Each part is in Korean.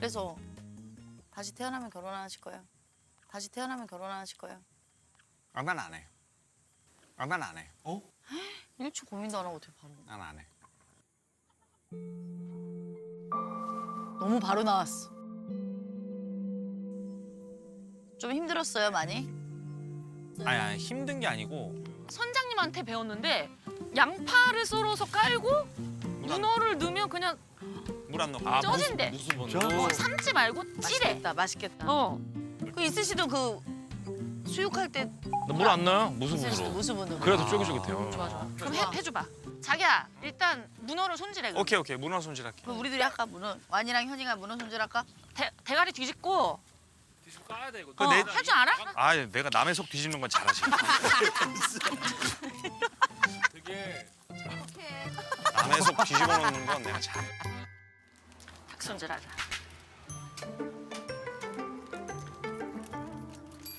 그래서 다시 태어나면 결혼 안 하실 거예요? 다시 태어나면 결혼 안 하실 거예요? 아, 난 안 해. 아, 난 안 해. 어? 1초 고민도 안 하고 어떻게 바로. 난 안 해. 너무 바로 나왔어. 좀 힘들었어요, 많이? 아니, 힘든 게 아니고 선장님한테 배웠는데 양파를 썰어서 깔고 문어를 넣으면 그냥 물 안 넣고. 쪄진대. 무슨 뭐 번호? 삶지 말고 찌래. 맛있겠다, 맛있겠다. 어. 그 이슬 씨도 그 수육할 때 물 안 넣어요? 무슨 이슬 씨도 분으로? 무수분으로. 그래도 쫄깃쫄깃해요. 좋아 좋아. 그럼 좋아. 해줘봐. 자기야 일단 문어를 손질해. 그럼. 오케이. 문어 손질할게. 그럼 우리들이 할까? 문어. 완이랑 현이가 문어 손질할까? 대가리 뒤집고 뒤집고 까야 돼 이거. 할 줄 알아? 아, 내가 남의 속 뒤집는 건 잘하지. 되게 남의 속 뒤집어 놓는 건 내가 잘해. 닭 손질하자.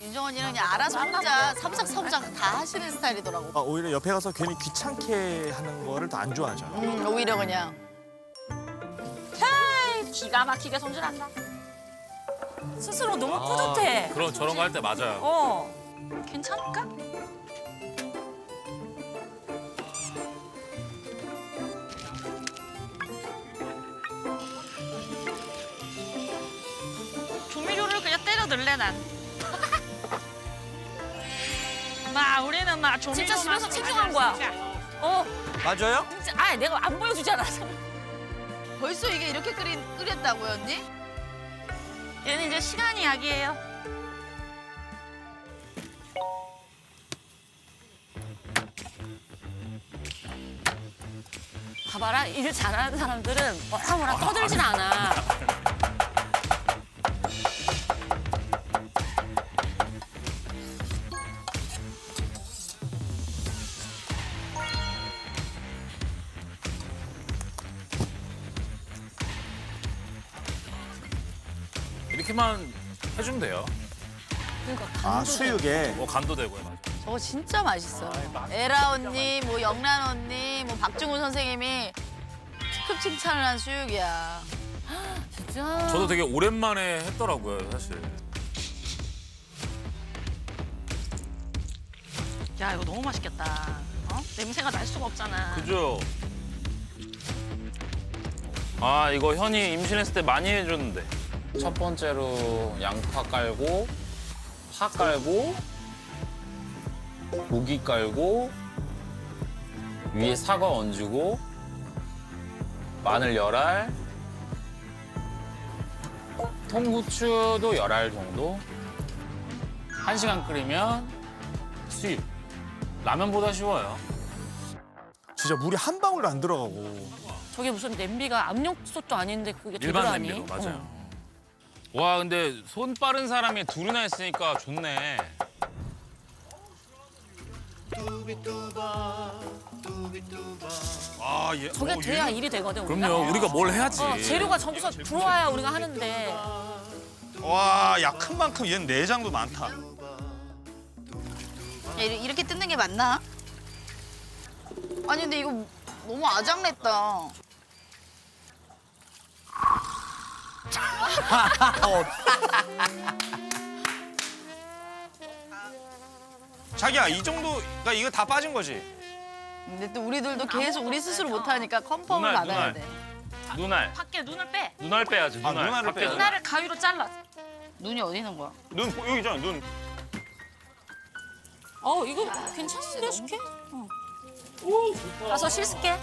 윤정 언니는 그냥 알아서 혼자 삼삭삼삭 다 하시는 스타일이더라고. 아, 오히려 옆에 가서 괜히 귀찮게 하는 거를 더 안 좋아하죠. 오히려 그냥. 헤이 기가 막히게 손질한다. 스스로 너무 뿌듯해. 그런 저런 거 할 때 맞아요. 어. 괜찮을까? 조미료를 그냥 때려 넣을래 난. 우리는 조미료 진짜 집에서 챙겨간 거야. 맞아요? 진짜 내가 안 보여주잖아. 벌써 이게 이렇게 끓였다고요, 언니? 얘는 이제 시간 이야기예요. 봐봐라, 일 잘하는 사람들은 뭐라 떠들진 않아. 이렇게만 해주면 돼요. 그러니까 아, 수육에. 뭐 간도 되고요. 맞아. 저거 진짜 맛있어. 에라 언니, 뭐 영란 언니, 뭐 박중훈 선생님이 특급 칭찬을 한 수육이야. 진짜. 저도 되게 오랜만에 했더라고요, 사실. 야, 이거 너무 맛있겠다. 냄새가 날 수가 없잖아. 그죠? 아, 이거 현이 임신했을 때 많이 해줬는데. 첫 번째로 양파 깔고, 파 깔고, 고기 깔고, 위에 사과 얹고, 마늘 열알, 통후추도 열알 정도. 1시간 끓이면 수육. 라면보다 쉬워요. 진짜 물이 한 방울도 안 들어가고. 저게 무슨 냄비가 압력솥도 아닌데 그게 일반 되더라니. 냄비로, 맞아요. 와, 근데 손 빠른 사람이 둘이나 했으니까 좋네. 아, 얘. 저게 돼야 일이 되거든. 우리가. 그럼요, 우리가 뭘 해야지. 재료가 전부 들어와야 우리가 하는데. 와, 야, 큰 만큼 얘는 내장도 많다. 야, 이렇게 뜯는 게 맞나? 아니 근데 이거 너무 아작냈다. 자기야, 이 정도가 이거 다 빠진 거지? 근데 또 우리들도 계속 우리 스스로 못하니까 컨펌을 눈알, 받아야 눈알. 돼. 눈알. 밖에 눈을 빼. 눈알 빼야지, 아, 눈알. 눈알을 밖에 빼야 돼. 눈알을 가위로 잘라. 눈이 어디 있는 거야? 눈, 여기 있잖아, 눈. 이거 괜찮은데, 쉽게? 가서 씻을게.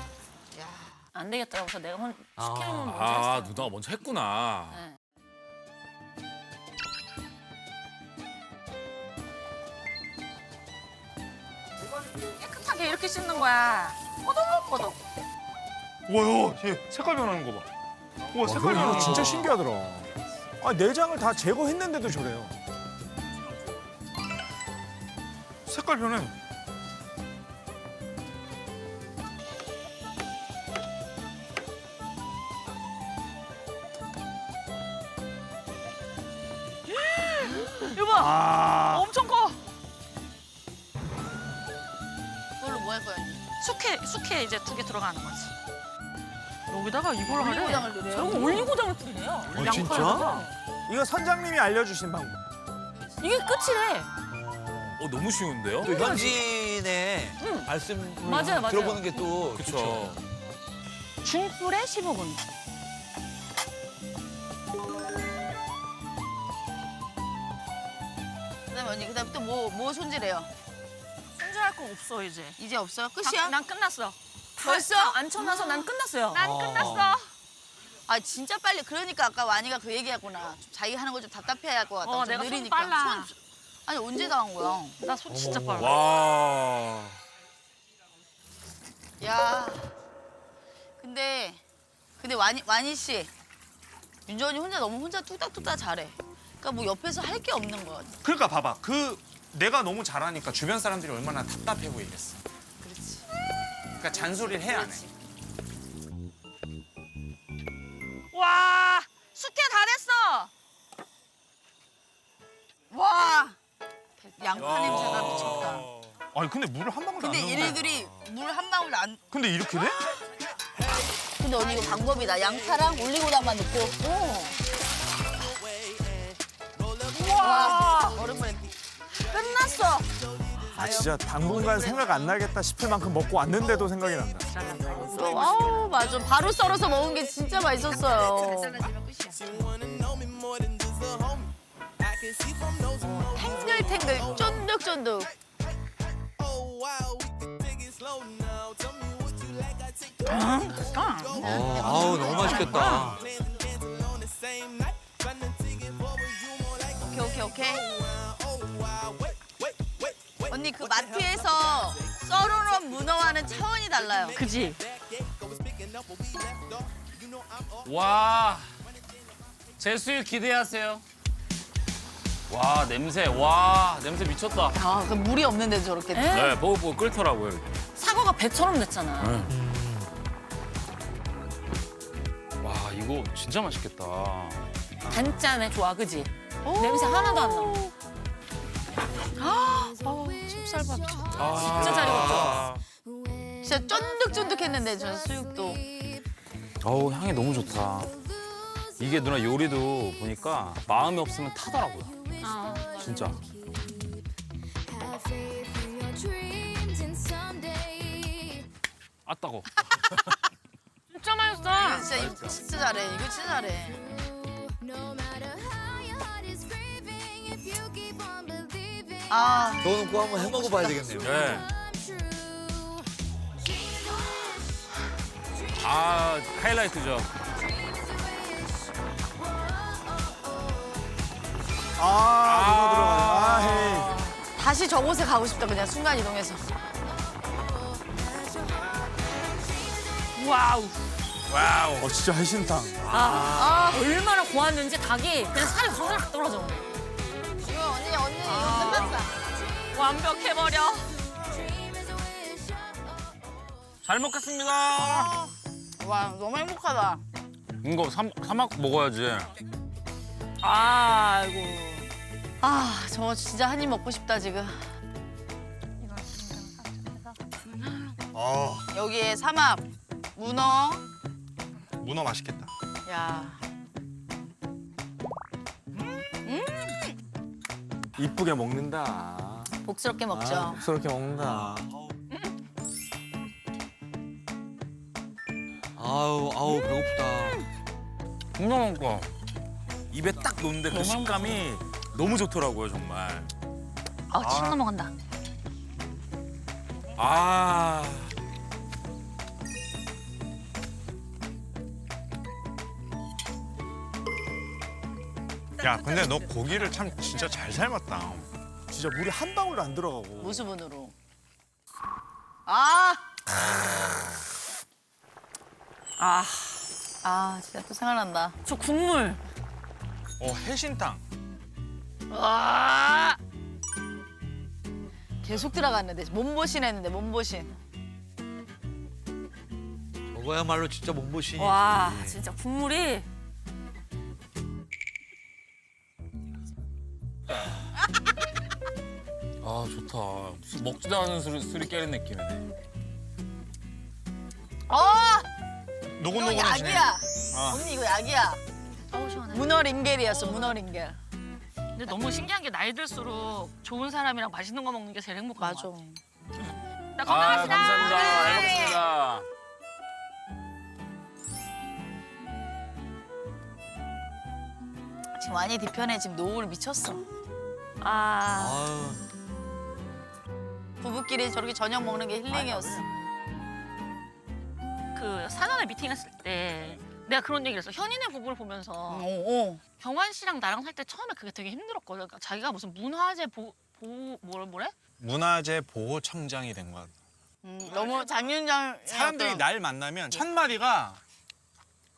안 되겠다. 그래서 내가 시키는 건 먼저 아, 했어. 누나가 먼저 했구나. 네. 깨끗하게 이렇게 씻는 거야. 꼬독꼬독. 와, 얘 색깔 변하는 거 봐. 우와, 색깔 이거 변하는 거. 진짜 신기하더라. 아, 내장을 다 제거했는데도 저래요. 색깔 변해. 이거 봐. 엄청 커. 그걸로 뭐 할 거야, 언니? 숙회 이제 2개 들어가는 거지. 여기다가 이걸 하래. 올리고당을 넣어요? 저거 올리고당을 뿌리네요. 진짜? 이거 선장님이 알려주신 방법. 이게 끝이래. 너무 쉬운데요? 또 현지인의 말씀을 맞아요, 맞아요. 들어보는 게 또 그쵸. 중불에 15분. 그다음에 언니 그다음 또 뭐 손질해요? 손질할 거 없어 이제. 이제 없어요? 끝이야? 난 끝났어. 벌써? 다 앉혀놔서 난 끝났어요. 난 끝났어. 아 진짜 빨리. 그러니까 아까 와니가 그 얘기하구나. 좀 자기 하는 거 좀 답답해야 할 것 같다. 좀 내가 손 느리니까. 빨라. 아니 언제 다 한 거야? 나 손 진짜 빨라. 와. 야. 근데 와니 씨, 윤정이 혼자 뚝딱뚝딱 잘해. 그러니까 뭐 옆에서 할 게 없는 거 같아. 그러니까 봐봐. 내가 너무 잘하니까 주변 사람들이 얼마나 답답해 보이겠어. 그렇지. 그러니까 잔소리를 해 안 해? 와, 숙회 다 됐어. 와. 양파 냄새가 미쳤다. 아니 근데 물을 한 방울도 안 근데 넣는데. 얘네들이 물 한 방울도 안. 근데 이렇게 돼? 근데 언니 이거 방법이다. 양파랑 올리고당만 넣고. 와. 얼음물에 끝났어. 아 진짜 당분간 생각 안 나겠다 싶을 만큼 먹고 왔는데도 생각이 난다. 아우 맞아. 바로 썰어서 먹은 게 진짜 맛있었어요. 탱글탱글 쫀득쫀득. 아우 너무 맛있겠다. 오케이. 언니 그 마트에서 썰어놓은 문어와는 차원이 달라요. 그지? 와. 제 수육 기대하세요. 와, 냄새. 와, 냄새 미쳤다. 아, 그 물이 없는데 저렇게. 네, 보고 끓더라고요. 이렇게. 사과가 배처럼 됐잖아. 와, 이거 진짜 맛있겠다. 단짠해 좋아, 그지? 냄새 하나도 안 나. 찹쌀밥 미쳤다. 진짜 잘 익었죠? 진짜 쫀득쫀득했는데 저 수육도. 어우, 향이 너무 좋다. 이게 누나 요리도 보니까 마음이 없으면 타더라고요. 진짜. 아, 따고. 진짜 맛있어. 진짜 잘해. 이거 진짜 잘해. 아, 저는 꼭 한번 해 먹어봐야 되겠네요. 네. 아, 하이라이트죠. 문어 들어가네. 아 헤이. 다시 저곳에 가고 싶다. 그냥 순간 이동해서. 와우. 와우. 진짜 해신탕. 얼마나 고왔는지 닭이 그냥 살이 거슬 떨어져. 이거 언니 이거 끝났다. 완벽해버려. 잘 먹겠습니다. 와, 너무 행복하다. 이거 사막 먹어야지. 아이고. 아, 저거 진짜 한 입 먹고 싶다 지금. 여기에 삼합, 문어. 문어 맛있겠다. 야, 이쁘게 먹는다. 복스럽게 먹죠. 복스럽게 먹는다. 아우 배고프다. 겁나 먹고. 입에 딱 놓는데 그 식감이 너무 좋더라고요, 정말. 침 넘어간다. 아. 야 근데 너 고기를 참 진짜 잘 삶았다. 진짜 물이 한 방울도 안 들어가고. 무수분으로. 아, 진짜 또 생각난다. 저 국물. 해신탕. 와, 계속 들어갔는데 몸보신 했는데 몸보신. 저거야말로 진짜 몸보신이. 와, 진짜 국물이. 아, 좋다. 무슨 먹지도 않은 술이 깨는 느낌이네. 아, 이거 노곤노곤해지네. 약이야. 어. 언니 이거 약이야. 어우 시원해. 문어링겔이었어 문어링겔. 근데 너무 신기한 게 나이 들수록 좋은 사람이랑 맛있는 거 먹는 게 제일 행복한 맞아. 것 같아. 나 아, 건강합시다. 감사합니다. 잘 네. 먹겠습니다. 지금 완이 뒤편에 지금 노을 미쳤어. 아, 아유. 부부끼리 저렇게 저녁 먹는 게 힐링이었어. 그 사전에 미팅했을 때 내가 그런 얘기를 했어. 현인의 부부를 보면서 어. 경환 씨랑 나랑 살 때 처음에 그게 되게 힘들었거든. 그러니까 자기가 무슨 문화재 뭐래? 문화재 보호청장이 된 거야. 너무 장윤정 사람들이 날 만나면 첫 마디가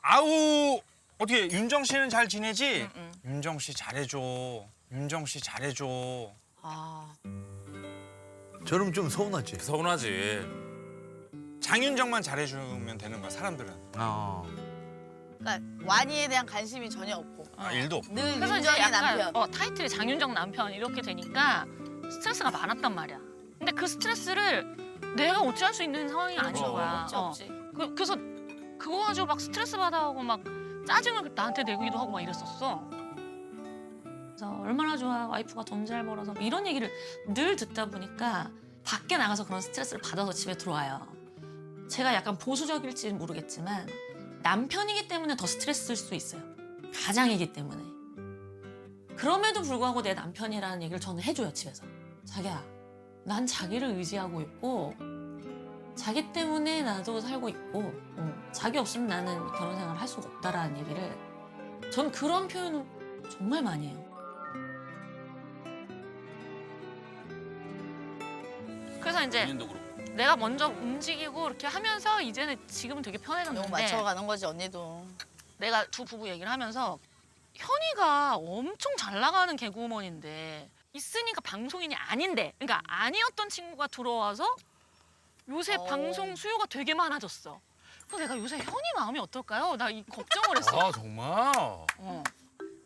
아우 어떻게 윤정 씨는 잘 지내지? 윤정 씨 잘해줘. 윤정 씨 잘해줘. 아 저럼 좀 서운하지. 서운하지. 장윤정만 잘해주면 되는 거야 사람들은. 그러니까 완이에 대한 관심이 전혀 없고 아, 일도 없고. 늘 그래서 이제 윤정의 약간 남편. 타이틀이 장윤정 남편 이렇게 되니까 스트레스가 많았단 말이야. 근데 그 스트레스를 내가 어찌할 수 있는 상황이 아닌 거야. 없지. 그래서 그거 가지고 막 스트레스 받아하고 막 짜증을 나한테 내기도 하고 막 이랬었어. 그래서 얼마나 좋아 와이프가 돈 잘 벌어서 뭐 이런 얘기를 늘 듣다 보니까 밖에 나가서 그런 스트레스를 받아서 집에 들어와요. 제가 약간 보수적일지는 모르겠지만 남편이기 때문에 더 스트레스일 수 있어요. 가장이기 때문에. 그럼에도 불구하고 내 남편이라는 얘기를 저는 해줘요, 집에서. 자기야, 난 자기를 의지하고 있고 자기 때문에 나도 살고 있고 자기 없으면 나는 결혼 생활을 할 수가 없다라는 얘기를 전 그런 표현을 정말 많이 해요. 그래서 이제 본인도 그렇고. 내가 먼저 움직이고 이렇게 하면서 이제는 지금은 되게 편해졌는데 너무 맞춰가는 거지 언니도. 내가 두 부부 얘기를 하면서 현이가 엄청 잘 나가는 개그우먼인데 있으니까 방송인이 아닌데 그러니까 아니었던 친구가 들어와서 요새 방송 수요가 되게 많아졌어. 그래서 내가 요새 현이 마음이 어떨까요? 나 이 걱정을 했어. 아 정말?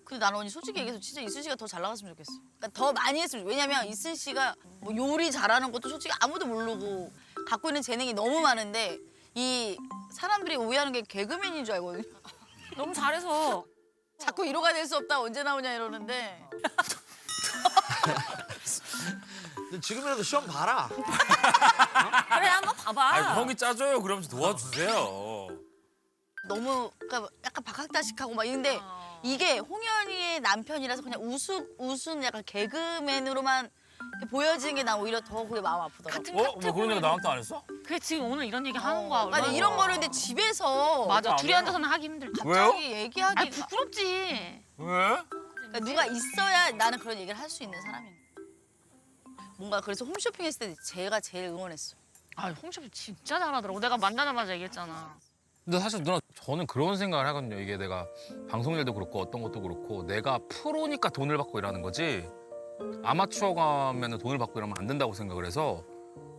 근데 나는 언니 솔직히 얘기해서 진짜 이순 씨가 더 잘 나갔으면 좋겠어. 그러니까 더 많이 했으면 좋겠어. 왜냐면 이순 씨가 뭐 요리 잘하는 것도 솔직히 아무도 모르고 갖고 있는 재능이 너무 많은데 이 사람들이 오해하는 게 개그맨인 줄 알거든요. 너무 잘해서 자꾸 1호가 될 수 없다 언제 나오냐 이러는데 근데 지금이라도 시험 봐라. 그래 한번 봐봐. 아니, 형이 짜줘요. 그러면서 도와주세요. 너무 그러니까 약간 박학다식하고 막 이런데 이게 홍현이의 남편이라서 그냥 웃은 약간 개그맨으로만 이렇게 보여지는 게 난 오히려 더 그게 마음 아프더라고. 같은 뭐 그런 얘기 나한테 안 했어? 그래 지금 오늘 이런 얘기 하는 거야. 아니 얼마나. 이런 거를 근데 집에서 맞아. 안 둘이 해요. 앉아서는 하기 힘들지. 왜요? 갑자기 얘기하기 아니 부끄럽지. 왜? 그러니까 누가 있어야 나는 그런 얘기를 할 수 있는 사람인 거야. 뭔가 그래서 홈쇼핑 했을 때 제가 제일 응원했어. 아 홈쇼핑 진짜 잘하더라고. 내가 만나자마자 얘기했잖아. 근데 사실 누나 저는 그런 생각을 하거든요. 이게 내가 방송 일도 그렇고 어떤 것도 그렇고 내가 프로니까 돈을 받고 일하는 거지 아마추어가 하면 돈을 받고 이러면 안 된다고 생각을 해서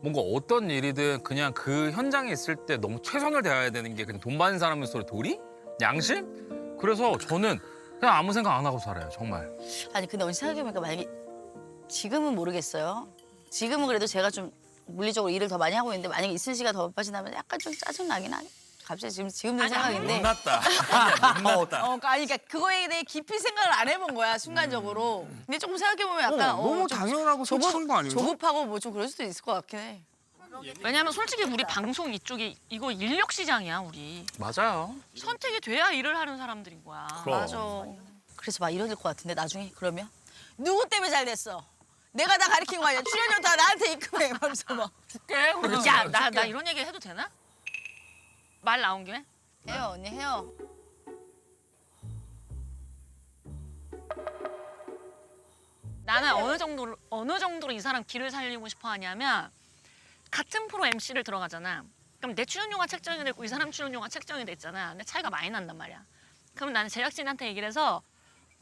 뭔가 어떤 일이든 그냥 그 현장에 있을 때 너무 최선을 다해야 되는 게 그냥 돈 받는 사람으로서의 도리? 양심? 그래서 저는 그냥 아무 생각 안 하고 살아요. 정말. 아니 근데 언니 생각해보니까 만약에 지금은 모르겠어요. 지금은 그래도 제가 좀 물리적으로 일을 더 많이 하고 있는데 만약에 이순 씨가 더 바빠진다면 약간 좀 짜증 나긴 하네. 갑자기 지금 든 생각인데. 못났다. 못났다. 아니 그러니까 그거에 대해 깊이 생각을 안 해본 거야 순간적으로. 근데 조금 생각해보면 약간 너무 좀 당연하고 솔직한 거 아닌가? 조급하고 뭐 좀 그럴 수도 있을 것 같긴 해. 왜냐면 솔직히 우리 방송 이쪽이 이거 인력 시장이야 우리. 맞아요. 선택이 돼야 일을 하는 사람들인 거야. 그럼. 맞아. 그래서 막 이러질 것 같은데 나중에 그러면 누구 때문에 잘 됐어? 내가 다 가르친 거 아니야? 출연료 다 나한테 입금해. 그러면서 막 줄게. 야나 이런 얘기 해도 되나? 말 나온 김에? 해요 언니 해요. 나는 어느 정도로 이 사람 길을 살리고 싶어 하냐면 같은 프로 MC를 들어가잖아. 그럼 내 출연료가 책정이 되고 이 사람 출연료가 책정이 됐잖아. 근데 차이가 많이 난단 말이야. 그럼 나는 제작진한테 얘기를 해서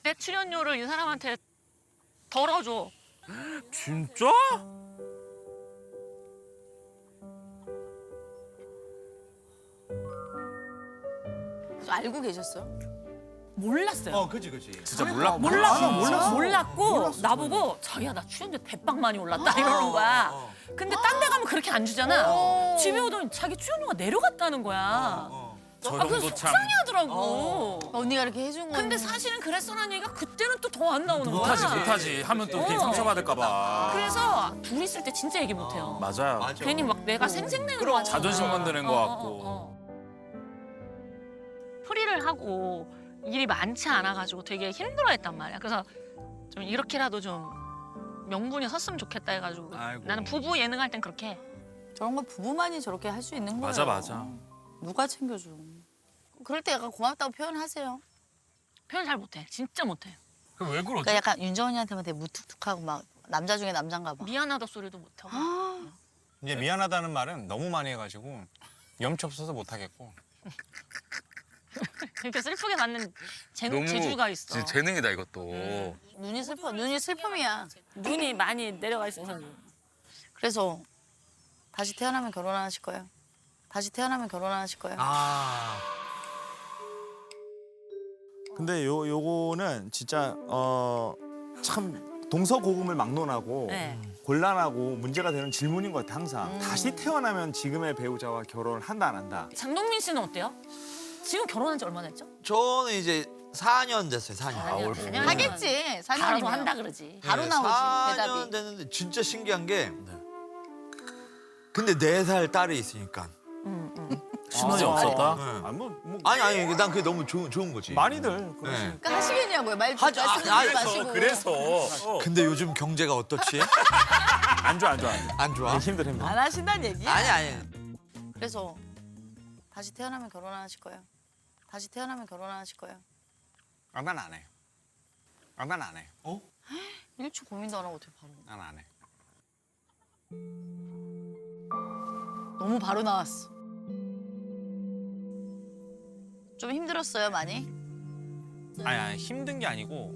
내 출연료를 이 사람한테 덜어줘. 진짜? 알고 계셨어? 몰랐어요. 그지. 진짜 몰랐고. 몰랐고 나보고 자기야 나 출연료 대박 많이 올랐다 이러는 거야. 근데 딴 데 가면 그렇게 안 주잖아. 집에 오더니 자기 출연료가 내려갔다는 거야. 저 아, 그 정도 참 속상해하더라고. 언니가 이렇게 해준 거. 근데 사실은 그랬어라는 얘기가 그때는 또 더 안 나오는 거야. 못하지 하면 또 괜히 상처받을까 봐. 그래서 둘이 있을 때 진짜 얘기 못 해요. 맞아요. 맞아. 괜히 막 내가 생색내는 거 같아. 자존심 건드는 거 같고. 프리를 하고 일이 많지 않아가지고 되게 힘들어했단 말이야. 그래서 좀 이렇게라도 좀 명분이 섰으면 좋겠다 해가지고 아이고. 나는 부부 예능할 땐 그렇게 해. 저런 거 부부만이 저렇게 할 수 있는 거예요. 맞아, 맞아. 누가 챙겨줘. 그럴 때 약간 고맙다고 표현하세요. 표현 잘 못해. 진짜 못해. 그럼 왜 그러지? 그러니까 약간 윤정언니한테만 되게 무뚝뚝하고 막 남자 중에 남잔가 봐. 미안하다 소리도 못하고. 이제 미안하다는 말은 너무 많이 해가지고 염치 없어서 못 하겠고. 그러니까 슬프게 받는 너무 재주가 있어. 진짜 재능이다 이것도. 눈이 슬퍼. 눈이 슬픔이야. 눈이 많이 내려가 있어서. 그래서 다시 태어나면 결혼 안 하실 거예요? 다시 태어나면 결혼 안 하실 거예요? 아. 근데 요거는 진짜 참 동서고금을 막론하고 네. 곤란하고 문제가 되는 질문인 것 같아 항상. 다시 태어나면 지금의 배우자와 결혼을 한다 안 한다. 장동민 씨는 어때요? 지금 결혼한 지 얼마나 됐죠? 저는 이제 4년 됐어요. 4년. 사년. 하겠지. 바로 4년이면. 한다 그러지. 바로 나오지, 4년 대답이. 됐는데 진짜 신기한 게 근데 4살 딸이 있으니까. 신혼이 없었다? 네. 아니 난 그게 너무 좋은 거지. 많이들 네. 그러니까 하시겠냐고요. 하지, 말씀하지 마시고. 근데 요즘 경제가 어떻지? 안 좋아. 안 좋아? 힘들어. 안 하신다는 얘기야? 아니. 그래서 다시 태어나면 결혼 안 하실 거예요? 다시 태어나면 결혼 안 하실 거예요? 난 안 해. 난 안 해. 1초 고민도 안 하고 어떻게 바로. 난 안 해. 너무 바로 나왔어. 좀 힘들었어요, 많이? 아니 힘든 게 아니고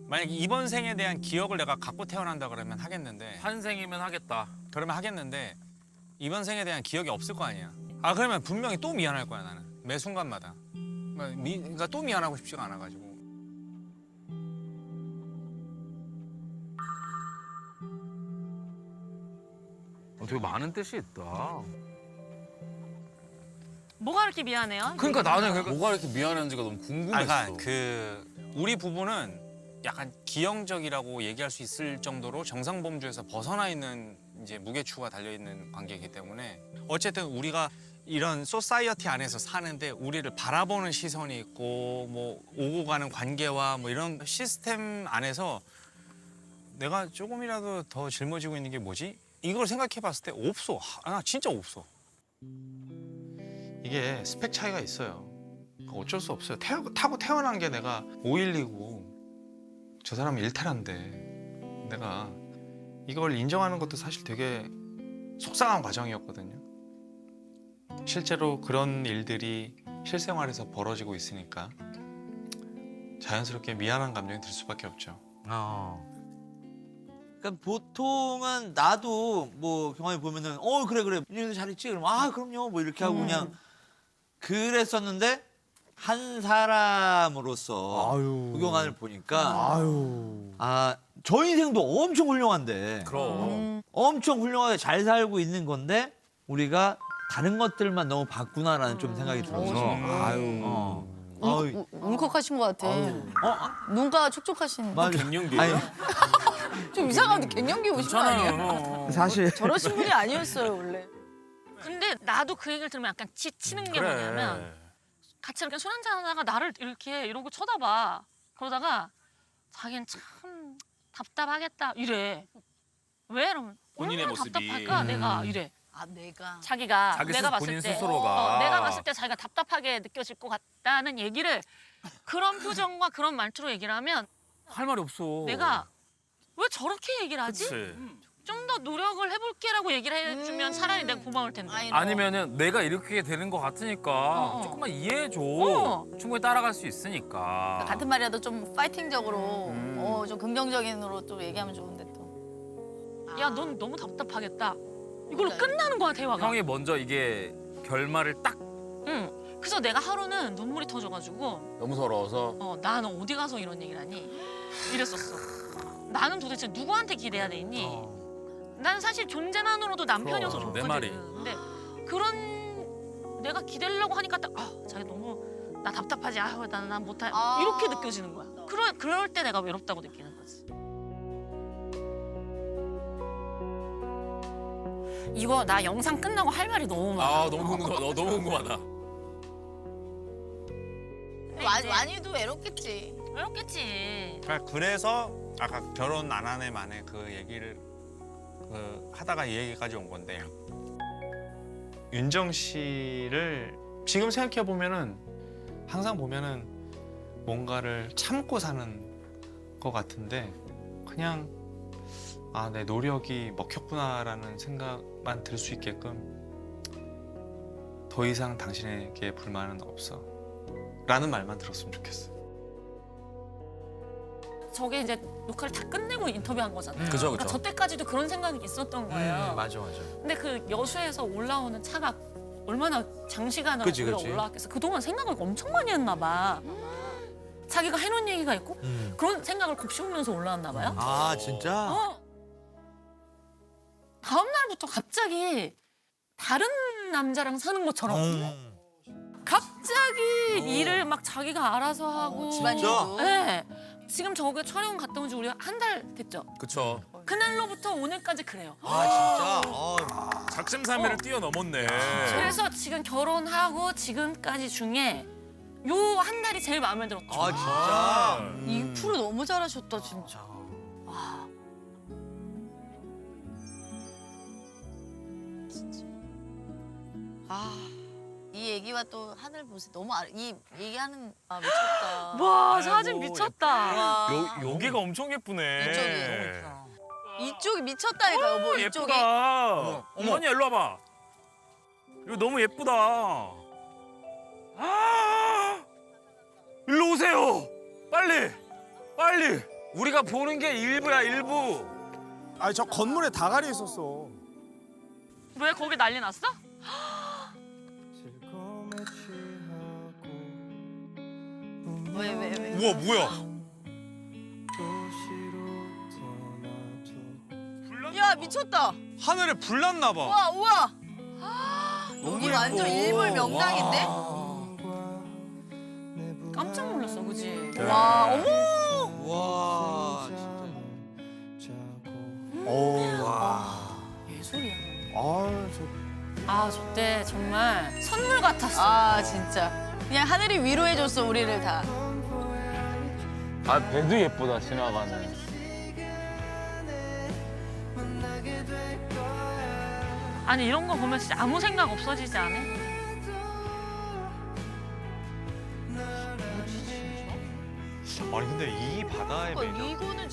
만약에 이번 생에 대한 기억을 내가 갖고 태어난다 그러면 하겠는데 환생이면 하겠다. 그러면 하겠는데 이번 생에 대한 기억이 없을 거 아니야. 그러면 분명히 또 미안할 거야 나는. 매 순간마다. 그러니까 또 미안하고 싶지가 않아가지고. 되게 많은 뜻이 있다. 뭐가 그렇게 미안해요? 그러니까 나는 뭐가 이렇게 미안한지가 너무 궁금했어. 그러니까 우리 부부는 약간 기형적이라고 얘기할 수 있을 정도로 정상범주에서 벗어나 있는 이제 무게추가 달려 있는 관계이기 때문에 어쨌든 우리가 이런 소사이어티 안에서 사는데 우리를 바라보는 시선이 있고 뭐 오고 가는 관계와 뭐 이런 시스템 안에서 내가 조금이라도 더 짊어지고 있는 게 뭐지? 이걸 생각해봤을 때 없어. 나 진짜 없어. 이게 스펙 차이가 있어요. 어쩔 수 없어요. 타고 태어난 게 내가 512고 저 사람은 1테라인데 내가 이걸 인정하는 것도 사실 되게 속상한 과정이었거든요. 실제로 그런 일들이 실생활에서 벌어지고 있으니까 자연스럽게 미안한 감정이 들 수밖에 없죠. 그러니까 보통은 나도 뭐 경험해 보면은 그래 윤정도 잘했지 그럼 그럼요 뭐 이렇게 하고 그냥 그랬었는데 한 사람으로서 아유. 구경안을 보니까 아유. 저 인생도 엄청 훌륭한데 그럼. 엄청 훌륭하게 잘 살고 있는 건데 우리가 다른 것들만 너무 봤구나라는 좀 생각이 들어서 아유. 울컥하신 것 같아. 눈가가 촉촉하신. 맞아. 갱년기. 아니, 좀 이상한데 갱년기 오신 거 아니에요? 괜찮아요. 사실 저러신 분이 아니었어요, 원래. 근데 나도 그 얘기를 들으면 약간 지치는 게 뭐냐면 같이 이렇게 술 한잔 하다가 나를 이렇게 이러고 쳐다봐. 그러다가 자기는 참 답답하겠다 이래. 왜? 이러면 본인의 얼마나 모습이. 답답할까 내가 이래. 내가. 자기가 자기 내가 봤을 본인 때 스스로가. 내가 봤을 때 자기가 답답하게 느껴질 것 같다는 얘기를 그런 표정과 그런 말투로 얘기를 하면 할 말이 없어. 내가 왜 저렇게 얘기를 하지? 그치. 좀 더 노력을 해볼게라고 얘기를 해주면 차라리 내가 고마울 텐데. 아니면은 내가 이렇게 되는 것 같으니까 조금만 이해해줘. 충분히 따라갈 수 있으니까. 같은 말이라도 좀 파이팅적으로, 좀 긍정적인으로 또 얘기하면 좋은데 또. 야, 넌 너무 답답하겠다. 이걸로 끝나는 거야 대화가. 형이 먼저 이게 결말을 딱 응. 그래서 내가 하루는 눈물이 터져가지고 너무 서러워서 나는 어디 가서 이런 얘기를 하니? 이랬었어. 나는 도대체 누구한테 기대야 돼 있니? 난 사실 존재만으로도 남편이어서 그럼, 좋거든. 내 말이. 근데 그런 내가 기대려고 하니까 딱 자기 너무 나 답답하지. 난 못해. 아. 이렇게 느껴지는 거야. 그럴 때 내가 외롭다고 느끼는 거지. 이거 나 영상 끝나고 할 말이 너무 많아. 아 너무 궁금하다. 너무 궁금하다. 완이도 외롭겠지. 외롭겠지. 그래서 아까 결혼 안 한 애 만에 그 얘기를 하다가 이 얘기까지 온 건데 윤정 씨를 지금 생각해 보면은 항상 보면은 뭔가를 참고 사는 것 같은데 그냥 내 노력이 먹혔구나라는 생각만 들 수 있게끔 더 이상 당신에게 불만은 없어 라는 말만 들었으면 좋겠어. 저게 이제 녹화를 다 끝내고 인터뷰한 거잖아. 그죠, 그러니까 그죠. 저 때까지도 그런 생각이 있었던 거예요. 맞아. 근데 그 여수에서 올라오는 차가 얼마나 장시간을 그치, 그치. 올라왔겠어. 그동안 생각을 엄청 많이 했나 봐. 자기가 해놓은 얘기가 있고 그런 생각을 곡 씌우면서 올라왔나 봐요. 아 진짜? 다음 날부터 갑자기 다른 남자랑 사는 것처럼 갑자기 일을 막 자기가 알아서 하고 집안일도. 네. 지금 저게 촬영 갔다 온 지 우리가 한 달 됐죠. 그쵸. 그날로부터 오늘까지 그래요. 아 진짜? 작심삼일을 뛰어넘었네. 그래서 지금 결혼하고 지금까지 중에 요 한 달이 제일 마음에 들었죠. 아 진짜? 이 프로 너무 잘하셨다 진짜. 이 얘기와 또 하늘 보세요. 너무 이 얘기하는 미쳤다. 와 사진 미쳤다. 와. 여기가 엄청 예쁘네. 이쪽이. 이쪽이 미쳤다니까 여보. 이쪽이. 예쁘다. 어머니 일로 와봐. 이거 너무 예쁘다. 일로 오세요. 빨리. 빨리. 우리가 보는 게 일부야 일부. 아니 저 건물에 다갈이 있었어. 왜 거기 난리 났어? 왜? 우와 뭐야? 야 미쳤다. 하늘에 불 났나 봐. 우와 우와. 여기 완전 일몰 명당인데? 깜짝 놀랐어, 그지? 와 어머. 와 예술이야. 저때 정말 선물 같았어. 아 진짜. 그냥 하늘이 위로해줬어 우리를 다. 배도 예쁘다 지나가는. 아니 이런 거 보면 진짜 아무 생각 없어지지 않아? 아니 근데 이 바다의 매력 이거는